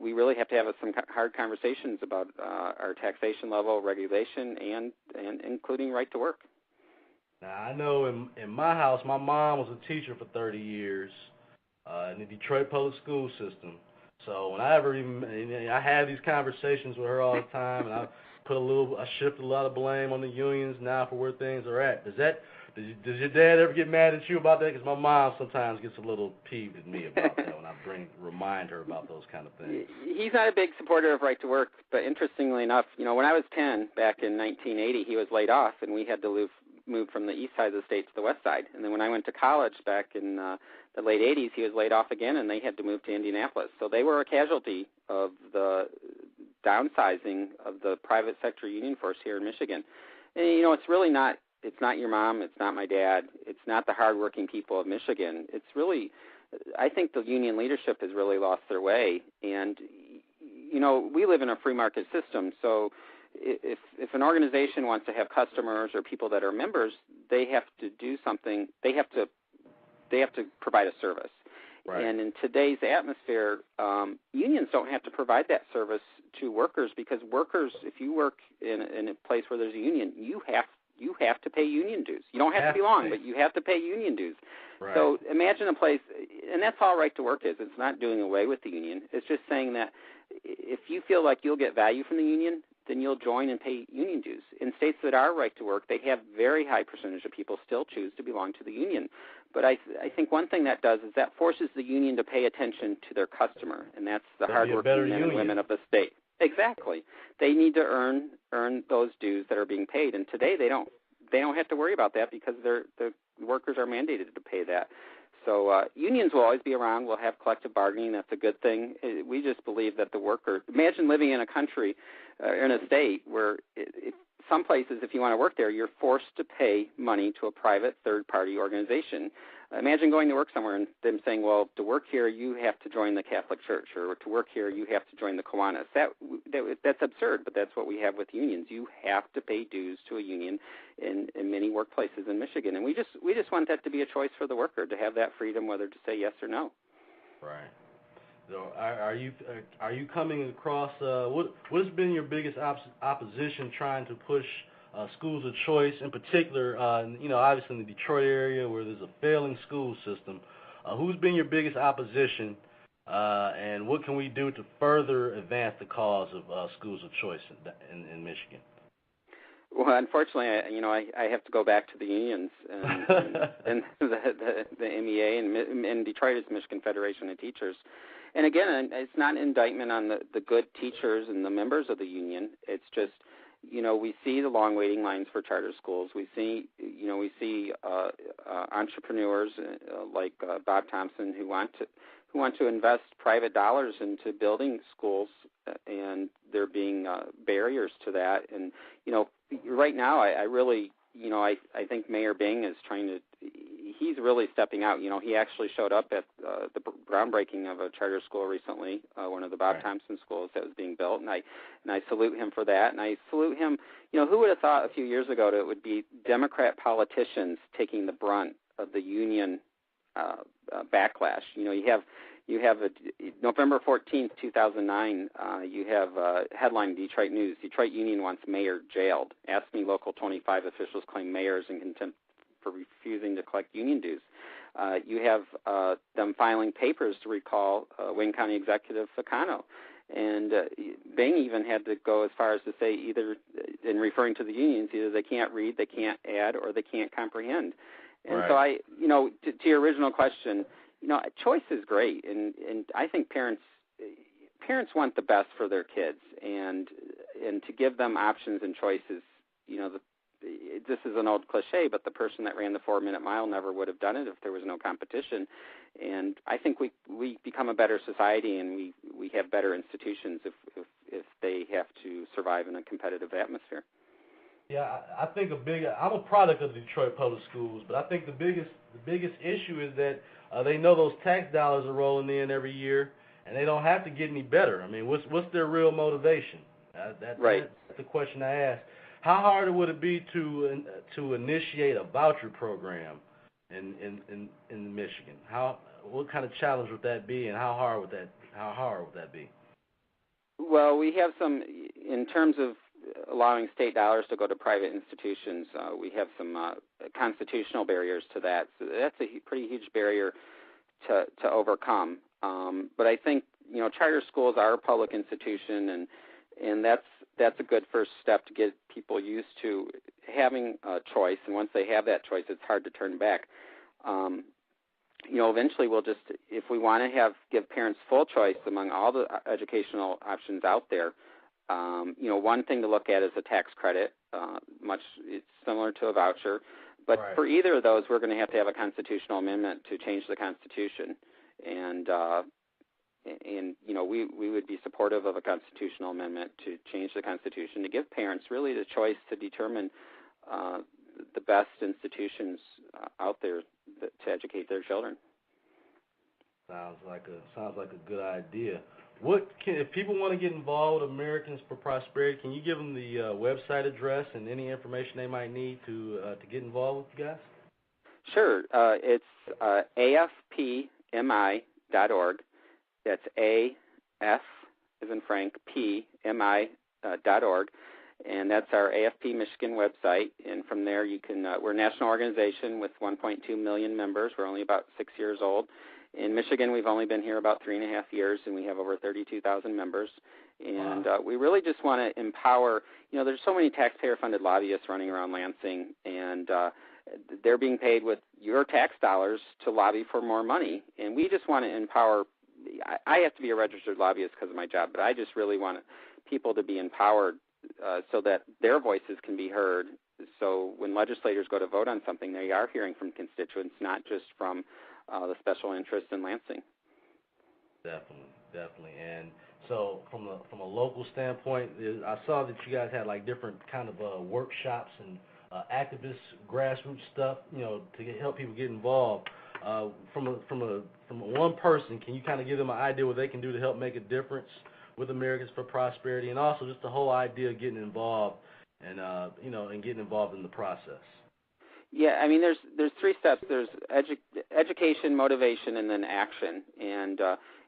we really have to have some hard conversations about our taxation level, regulation, and including right to work. Now, I know in my house, my mom was a teacher for 30 years in the Detroit public school system. So I have these conversations with her all the time, and I shift a lot of blame on the unions now for where things are at. Does your dad ever get mad at you about that? Because my mom sometimes gets a little peeved at me about that when I remind her about those kind of things. He's not a big supporter of right to work, but interestingly enough, when I was 10 back in 1980, he was laid off, and we had to move from the east side of the state to the west side. And then when I went to college back in the late 80s, he was laid off again, and they had to move to Indianapolis. So they were a casualty of the downsizing of the private sector union force here in Michigan. And, you know, it's really not. It's not your mom. It's not my dad. It's not the hardworking people of Michigan. It's really, I think the union leadership has really lost their way. And, you know, we live in a free market system, so if an organization wants to have customers or people that are members, they have to do something. They have to provide a service. Right. And in today's atmosphere, unions don't have to provide that service to workers, because workers, if you work in a place where there's a union, you have to pay union dues. You don't have to belong, but you have to pay union dues. Right. So imagine a place, and that's all right to work is. It's not doing away with the union. It's just saying that if you feel like you'll get value from the union, then you'll join and pay union dues. In states that are right to work, they have very high percentage of people still choose to belong to the union. But I think one thing that does is that forces the union to pay attention to their customer, and that's the hardworking men and women of the state. Exactly. They need to earn those dues that are being paid, and today they don't have to worry about that because the workers are mandated to pay that. So unions will always be around. We'll have collective bargaining. That's a good thing. We just believe that the worker. Imagine living in a country, in a state where some places, if you want to work there, you're forced to pay money to a private third-party organization. Imagine going to work somewhere and them saying, well, to work here, you have to join the Catholic Church, or to work here, you have to join the Kiwanis. That's absurd, but that's what we have with unions. You have to pay dues to a union in many workplaces in Michigan, and we just want that to be a choice for the worker, to have that freedom whether to say yes or no. Right. So are you coming across what has been your biggest opposition trying to push schools of choice, in particular, obviously in the Detroit area where there's a failing school system? Who's been your biggest opposition, and what can we do to further advance the cause of schools of choice in Michigan? Well, unfortunately, I have to go back to the unions and the MEA and Detroit is Michigan Federation of Teachers. And again, it's not an indictment on the good teachers and the members of the union. It's just, we see the long waiting lines for charter schools. We see entrepreneurs like Bob Thompson who want to invest private dollars into building schools, and there being barriers to that. And right now, I really, I think Mayor Bing is he's really stepping out. He actually showed up at the groundbreaking of a charter school recently, one of the Bob Thompson schools that was being built, and I salute him for that. And I salute him. Who would have thought a few years ago that it would be Democrat politicians taking the brunt of the union backlash? You have November 14th, 2009, you have a headline in Detroit News: Detroit Union wants mayor jailed. Ask Me Local 25 officials claim mayor is in contempt for refusing to collect union dues. You have them filing papers to recall Wayne County Executive Ficano. And Bing even had to go as far as to say, either in referring to the unions, either they can't read, they can't add, or they can't comprehend. And so to your original question, choice is great, and I think parents want the best for their kids, and to give them options and choices. This is an old cliche, but the person that ran the 4-minute mile never would have done it if there was no competition. And I think we become a better society, and we have better institutions if they have to survive in a competitive atmosphere. Yeah, I think I'm a product of the Detroit Public Schools, but I think the biggest issue is that they know those tax dollars are rolling in every year, and they don't have to get any better. I mean, what's their real motivation? That's the question I ask. How hard would it be to initiate a voucher program in Michigan? What kind of challenge would that be, and how hard would that be? Well, we have some, in terms of allowing state dollars to go to private institutions, we have some constitutional barriers to that. So that's a pretty huge barrier to overcome. But I think charter schools are a public institution, and that's a good first step to get people used to having a choice. And once they have that choice, it's hard to turn back. Eventually we'll just, if we want to give parents full choice among all the educational options out there, one thing to look at is a tax credit. It's similar to a voucher. But for either of those, we're going to have a constitutional amendment to change the Constitution. And and we would be supportive of a constitutional amendment to change the Constitution to give parents really the choice to determine the best institutions out there to educate their children. Sounds like a good idea. If people want to get involved with Americans for Prosperity, can you give them the website address and any information they might need to get involved with you guys? Sure. It's afpmi.org. That's AF as in Frank, PMI.org. And that's our AFP Michigan website. And from there, you can. We're a national organization with 1.2 million members. We're only about 6 years old. In Michigan, we've only been here about 3.5 years, and we have over 32,000 members. And we really just want to empower. There's so many taxpayer-funded lobbyists running around Lansing, and they're being paid with your tax dollars to lobby for more money. And we just want to empower. I have to be a registered lobbyist because of my job, but I just really want people to be empowered so that their voices can be heard. So when legislators go to vote on something, they are hearing from constituents, not just from the special interest in Lansing. Definitely. And so from a local standpoint, I saw that you guys had like different kind of workshops and activist grassroots stuff, to help people get involved. From one person, can you kind of give them an idea what they can do to help make a difference with Americans for Prosperity, and also just the whole idea of getting involved and and getting involved in the process? Yeah, I mean, there's 3 steps. There's education, motivation, and then action. And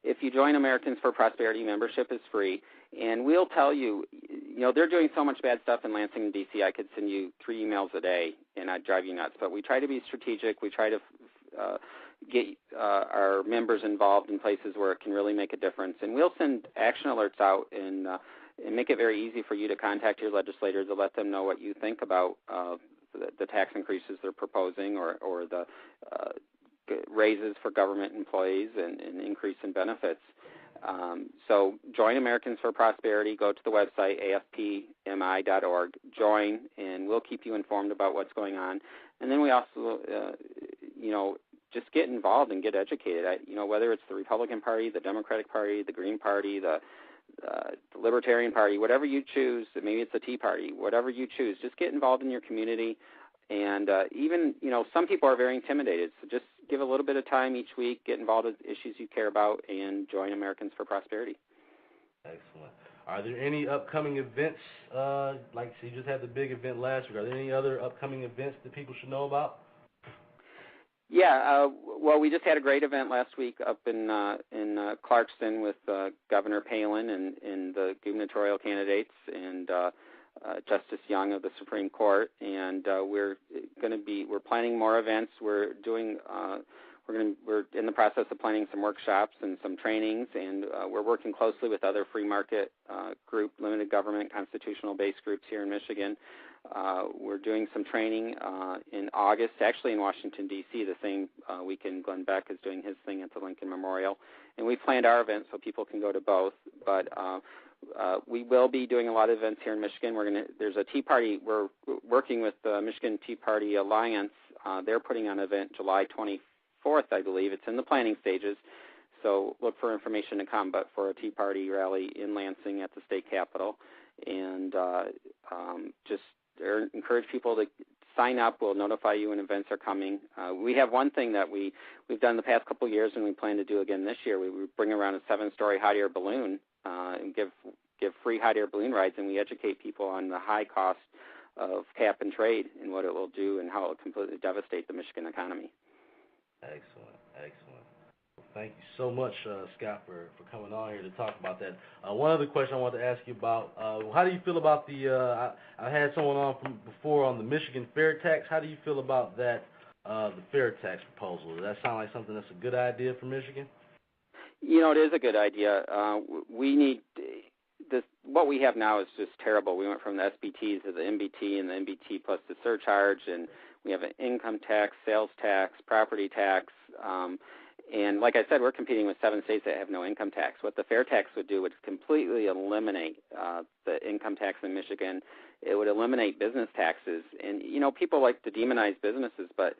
if you join Americans for Prosperity, membership is free. And we'll tell you, they're doing so much bad stuff in Lansing and D.C., I could send you 3 emails a day, and I'd drive you nuts. But we try to be strategic. We try to get our members involved in places where it can really make a difference. And we'll send action alerts out and make it very easy for you to contact your legislators to let them know what you think about the tax increases they're proposing or the raises for government employees and increase in benefits. So join Americans for Prosperity. Go to the website, afpmi.org. Join, and we'll keep you informed about what's going on. And then we also, just get involved and get educated. Whether it's the Republican Party, the Democratic Party, the Green Party, the Libertarian Party, whatever you choose, maybe it's the Tea Party, whatever you choose, just get involved in your community. And even, some people are very intimidated, so just give a little bit of time each week, get involved with issues you care about, and join Americans for Prosperity. Excellent. Are there any upcoming events, so you just had the big event last week, are there any other upcoming events that people should know about? Yeah, well, we just had a great event last week up in Clarkston with Governor Palin and the gubernatorial candidates and Justice Young of the Supreme Court, and we're planning more events. We're in the process of planning some workshops and some trainings, and we're working closely with other free market group, limited government, constitutional-based groups here in Michigan. We're doing some training in August, actually in Washington, D.C., the same weekend Glenn Beck is doing his thing at the Lincoln Memorial. And we planned our events so people can go to both. But we will be doing a lot of events here in Michigan. There's a Tea Party. We're working with the Michigan Tea Party Alliance. They're putting on an event July 24th, I believe. It's in the planning stages. So look for information to come, but for a Tea Party rally in Lansing at the state capitol. And just encourage people to sign up. We'll notify you when events are coming. We have one thing that we've done the past couple of years, and we plan to do again this year. We bring around a 7-story hot air balloon and give free hot air balloon rides, and we educate people on the high cost of cap and trade and what it will do and how it will completely devastate the Michigan economy. Excellent. Well, thank you so much, Scott, for coming on here to talk about that. One other question I wanted to ask you about, how do you feel about I had someone on from before on the Michigan fair tax. How do you feel about that, the fair tax proposal? Does that sound like something that's a good idea for Michigan? It is a good idea. We need this. What we have now is just terrible. We went from the SBT to the MBT and the MBT plus the surcharge, and we have an income tax, sales tax, property tax. And like I said, we're competing with 7 states that have no income tax. What the fair tax would do would completely eliminate the income tax in Michigan. It would eliminate business taxes. And, people like to demonize businesses, but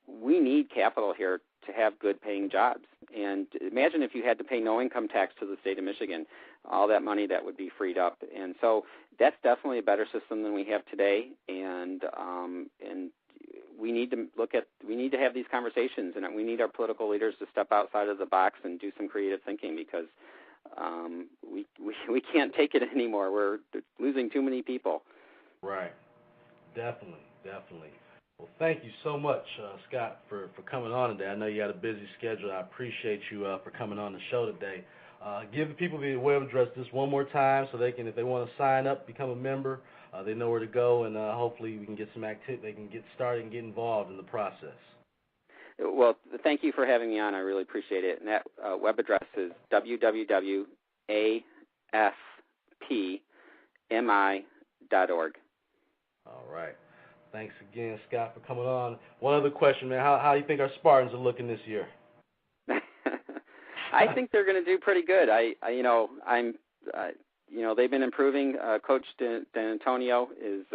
we need capital here to have good paying jobs. And imagine if you had to pay no income tax to the state of Michigan, all that money that would be freed up. And so that's definitely a better system than we have today. And we need to have these conversations, and we need our political leaders to step outside of the box and do some creative thinking, because we can't take it anymore. We're losing too many people. Right. Definitely. Well, thank you so much, Scott, for coming on today. I know you got a busy schedule. I appreciate you for coming on the show today. Give the people the web address just one more time so they can, if they want to sign up, become a member, they know where to go, and hopefully we can get some activity. They can get started and get involved in the process. Well, thank you for having me on. I really appreciate it. And that web address is www.afpmi.org. All right. Thanks again, Scott, for coming on. One other question, man. How do you think our Spartans are looking this year? I think they're going to do pretty good. They've been improving. Coach D'Antonio is,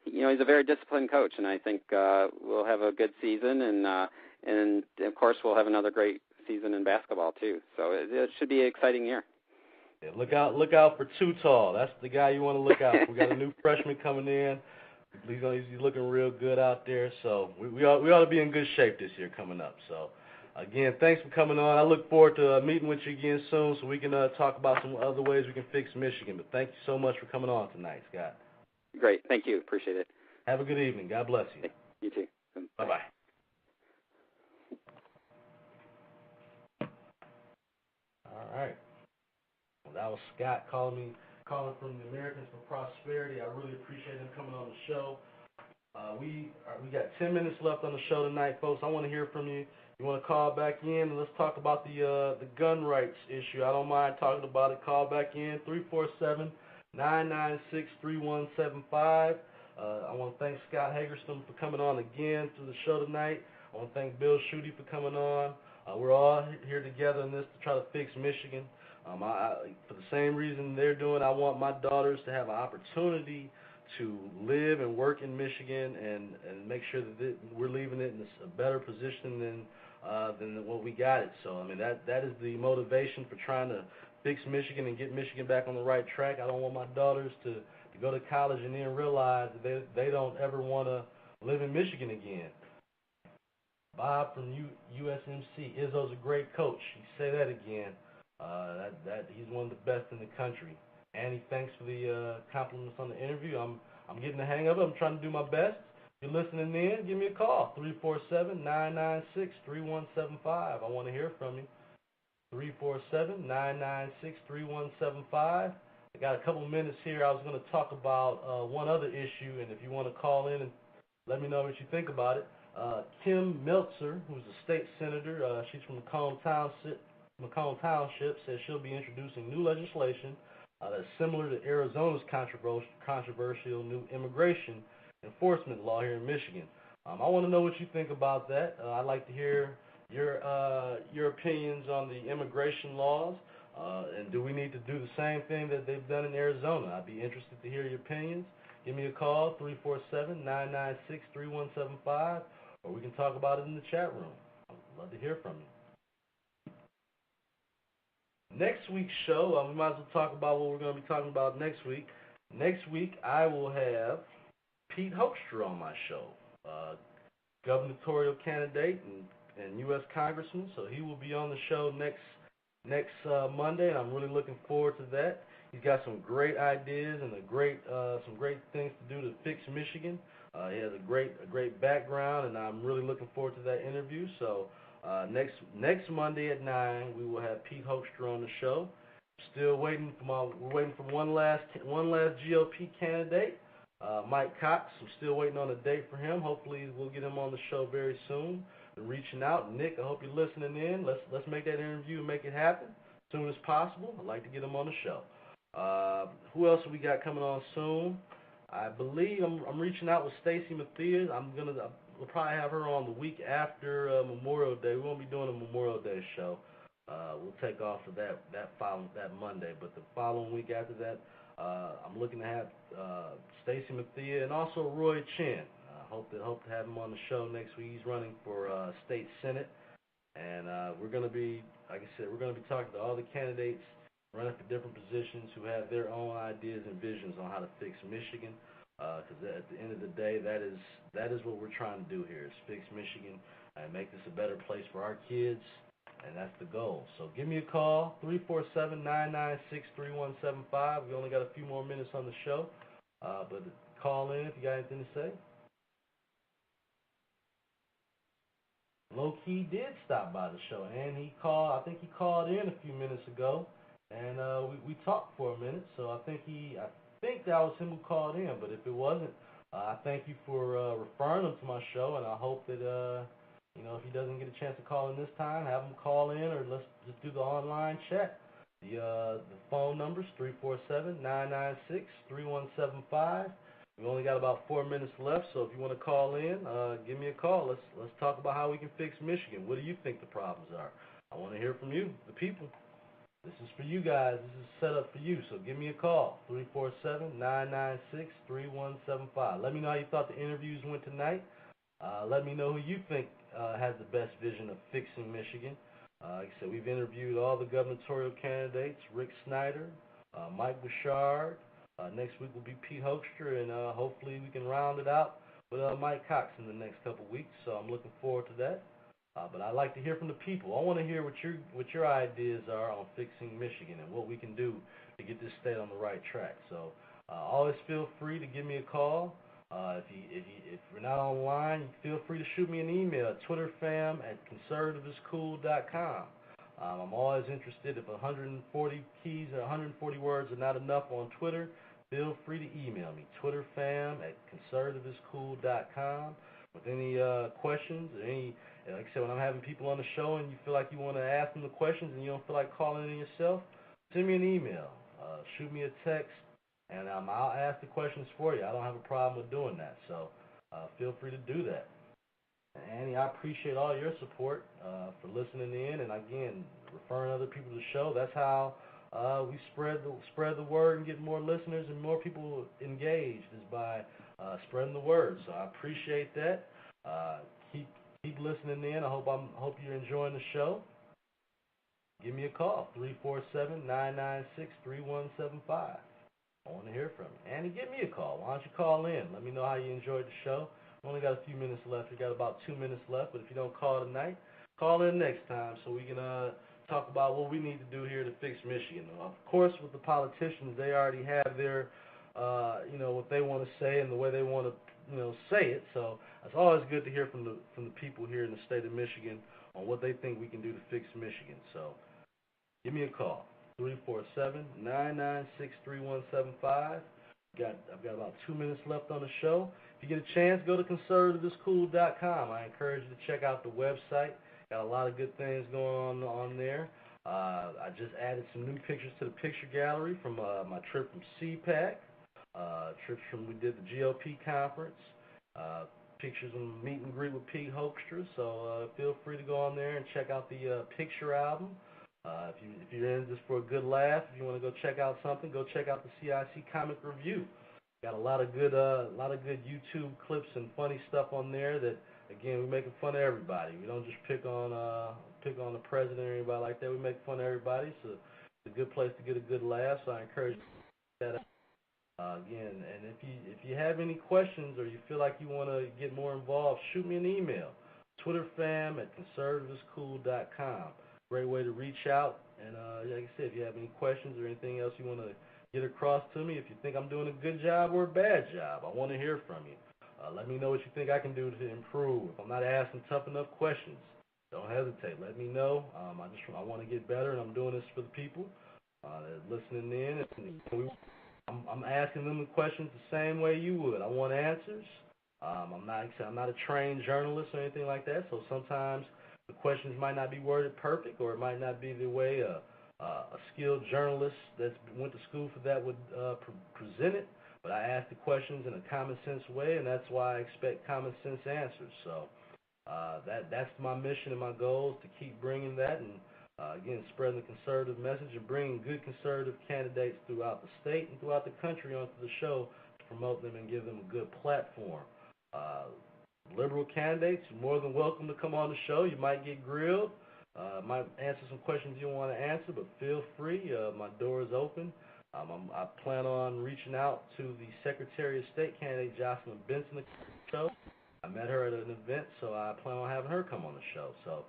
he's a very disciplined coach, and I think we'll have a good season, and of course we'll have another great season in basketball too. So it should be an exciting year. Yeah, look out for Too Tall. That's the guy you want to look out for. We got a new freshman coming in. He's looking real good out there. So we ought to be in good shape this year coming up. So. Again, thanks for coming on. I look forward to meeting with you again soon so we can talk about some other ways we can fix Michigan. But thank you so much for coming on tonight, Scott. Great. Thank you. Appreciate it. Have a good evening. God bless you. You too. Bye-bye. All right. Well, that was Scott calling from the Americans for Prosperity. I really appreciate him coming on the show. We got 10 minutes left on the show tonight, folks. I want to hear from you. You want to call back in and let's talk about the gun rights issue. I don't mind talking about it. Call back in, 347-996-3175. I want to thank Scott Hagerstorm for coming on again to the show tonight. I want to thank Bill Schutte for coming on. We're all here together in this to try to fix Michigan. For the same reason they're doing, I want my daughters to have an opportunity to live and work in Michigan and make sure that we're leaving it in a better position than what we got it. So, I mean, that is the motivation for trying to fix Michigan and get Michigan back on the right track. I don't want my daughters to go to college and then realize that they don't ever want to live in Michigan again. Bob from USMC, Izzo's a great coach. You say that again. That he's one of the best in the country. Annie, thanks for the compliments on the interview. I'm getting the hang of it. I'm trying to do my best. If you're listening in, give me a call, 347-996-3175. I want to hear from you. 347-996-3175. I got a couple minutes here. I was going to talk about one other issue, and if you want to call in and let me know what you think about it. Kim Meltzer, who's a state senator, she's from Macomb Township, says she'll be introducing new legislation that's similar to Arizona's controversial new immigration enforcement law here in Michigan. I want to know what you think about that. I'd like to hear your opinions on the immigration laws, and do we need to do the same thing that they've done in Arizona? I'd be interested to hear your opinions. Give me a call, 347-996-3175, or we can talk about it in the chat room. I'd love to hear from you. Next week's show, we might as well talk about what we're going to be talking about next week. Next week, I will have Pete Hoekstra on my show, gubernatorial candidate and U.S. Congressman, so he will be on the show next Monday, and I'm really looking forward to that. He's got some great ideas and some great things to do to fix Michigan. He has a great background, and I'm really looking forward to that interview. So next Monday at 9, we will have Pete Hoekstra on the show. We're waiting for one last GOP candidate, Mike Cox. I'm still waiting on a date for him. Hopefully we'll get him on the show very soon. We're reaching out. Nick, I hope you're listening in. Let's make that interview and make it happen as soon as possible. I'd like to get him on the show. Who else have we got coming on soon? I believe I'm reaching out with Stacy Mathias. We'll probably have her on the week after Memorial Day. We won't be doing a Memorial Day show. We'll take off for that Monday. But the following week after that, I'm looking to have Stacy Mathias and also Roy Chen. Hope to have him on the show next week. He's running for state senate And we're going to be, like I said, we're going to be talking to all the candidates running for different positions who have their own ideas and visions on how to fix Michigan. Because at the end of the day, that is what we're trying to do here, is fix Michigan and make this a better place for our kids, and that's the goal. So give me a call, 347-996-3175. We only got a few more minutes on the show, but call in if you got anything to say. Low Key did stop by the show, and he called. I think he called in a few minutes ago, and we talked for a minute. So I think that was him who called in. But if it wasn't, I thank you for referring him to my show, and I hope that if he doesn't get a chance to call in this time, have him call in, or let's just do the online chat. The phone number's 347-996-3175. We only got about 4 minutes left, so if you want to call in, give me a call. Let's talk about how we can fix Michigan. What do you think the problems are? I want to hear from you, the people. This is for you guys. This is set up for you, so give me a call, 347-996-3175. Let me know how you thought the interviews went tonight. Let me know who you think has the best vision of fixing Michigan. Like I said, we've interviewed all the gubernatorial candidates, Rick Snyder, Mike Bouchard. Next week will be Pete Hoekstra, and hopefully we can round it out with Mike Cox in the next couple weeks. So I'm looking forward to that. But I'd like to hear from the people. I want to hear what your ideas are on fixing Michigan and what we can do to get this state on the right track. So always feel free to give me a call. If you're not online, feel free to shoot me an email at twitterfam@conservativeiscool.com. I'm always interested. If 140 keys or 140 words are not enough on Twitter, feel free to email me, twitterfam@conservativeiscool.com, with any questions or any, like I said, when I'm having people on the show and you feel like you want to ask them the questions and you don't feel like calling in yourself, send me an email, shoot me a text, and I'll ask the questions for you. I don't have a problem with doing that, so feel free to do that. Annie, I appreciate all your support for listening in, and again, referring other people to the show. That's how we spread the word and get more listeners and more people engaged, is by spreading the word. So I appreciate that. Keep listening in. I hope you're enjoying the show. Give me a call, 347-996-3175. I want to hear from you. Annie, give me a call. Why don't you call in? Let me know how you enjoyed the show. We only got a few minutes left. We got about 2 minutes left, but if you don't call tonight, call in next time so we can talk about what we need to do here to fix Michigan. Of course, with the politicians, they already have their, what they want to say and the way they want to, say it. So it's always good to hear from the people here in the state of Michigan on what they think we can do to fix Michigan. So give me a call, 347-996-3175. I've got about 2 minutes left on the show. If you get a chance, go to conservativeiscool.com. I encourage you to check out the website. Got a lot of good things going on there. I just added some new pictures to the picture gallery from my trip from CPAC, trips from we did the GOP conference, pictures of meet and greet with Pete Hoekstra. So feel free to go on there and check out the picture album. If you're in this for a good laugh, if you want to go check out something, go check out the CIC Comic Review. Got a lot of good YouTube clips and funny stuff on there. That again, we're making fun of everybody. We don't just pick on the president or anybody like that. We make fun of everybody. So it's a good place to get a good laugh. So I encourage you to check that out. Again, and if you have any questions or you feel like you want to get more involved, shoot me an email, twitterfam@conservativeiscool.com. Great way to reach out. And like I said, if you have any questions or anything else you want to get across to me, if you think I'm doing a good job or a bad job, I want to hear from you. Let me know what you think I can do to improve. If I'm not asking tough enough questions, don't hesitate. Let me know. I want to get better, and I'm doing this for the people listening in. I'm asking them the questions the same way you would. I want answers. I'm not a trained journalist or anything like that, so sometimes the questions might not be worded perfect, or it might not be the way a skilled journalist that's went to school for that would present it. But I ask the questions in a common sense way, and that's why I expect common sense answers. So that's my mission and my goal is to keep bringing that, and again, spreading the conservative message and bringing good conservative candidates throughout the state and throughout the country onto the show to promote them and give them a good platform. Liberal candidates, you're more than welcome to come on the show. You might get grilled. Might answer some questions you want to answer, but feel free. My door is open. I plan on reaching out to the Secretary of State candidate, Jocelyn Benson, to the show. I met her at an event, so I plan on having her come on the show. So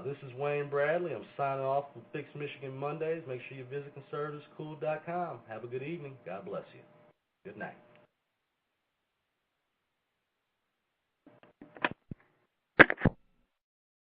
this is Wayne Bradley. I'm signing off from Fix Michigan Mondays. Make sure you visit conservativescool.com. Have a good evening. God bless you. Good night.